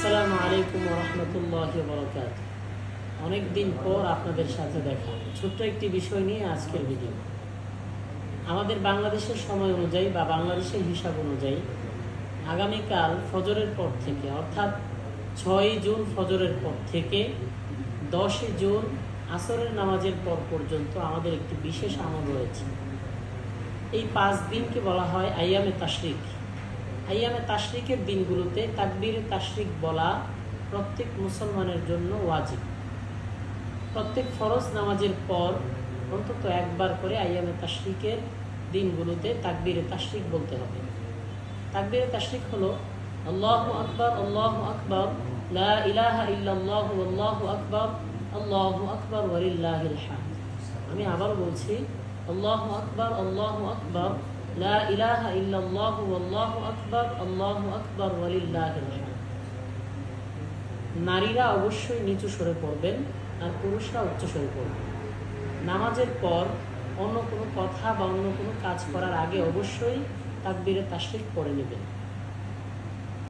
আসসালামু আলাইকুম ওয়া রাহমাতুল্লাহি ওয়া বারাকাতুহু। অনেক দিন পর আপনাদের সাথে দেখা। ছোট্ট একটি বিষয় নিয়ে আজকের ভিডিও। আমাদের বাংলাদেশের সময় অনুযায়ী বা বাংলাদেশের হিসাব অনুযায়ী আগামীকাল ফজরের পর থেকে অর্থাৎ 6 জুন ফজরের পর থেকে 10 জুন আসরের নামাজের পর পর্যন্ত আমাদের একটি বিশেষ আমল রয়েছে। এই 5 দিনকে বলা হয় আইয়ামে তাশরিক। আইয়ামে তাশরিকের দিনগুলোতে তাকবীরে তাশরিক বলা প্রত্যেক মুসলমানের জন্য ওয়াজিব। প্রত্যেক ফরজ নামাজের পর অন্তত একবার করে আইয়ামে তাশরিকের দিনগুলোতে তাকবীরে তাশরিক বলতে হবে। তাকবীরে তাশরিক হলো আল্লাহু আকবার, আল্লাহু আকবার, লা ইলাহা ইল্লাল্লাহু, আল্লাহু আকবার, আল্লাহু আকবার ওয়া লিল্লাহিল হামদ। আমি আবার বলছি, আল্লাহু আকবার, আল্লাহু আকবার, লা ইলাহা ইল্লাল্লাহু, আল্লাহু আকবার, আল্লাহু আকবার ওয়া লিল্লাহিল হামদ। নারীরা অবশ্যই নিচু স্বরে পড়বেন আর পুরুষরা উচ্চ স্বরে পড়বেন। নামাজের পর অন্য কোনো কথা বা অন্য কোনো কাজ করার আগে অবশ্যই তাকবীরে তাশরিক পড়ে নেবেন।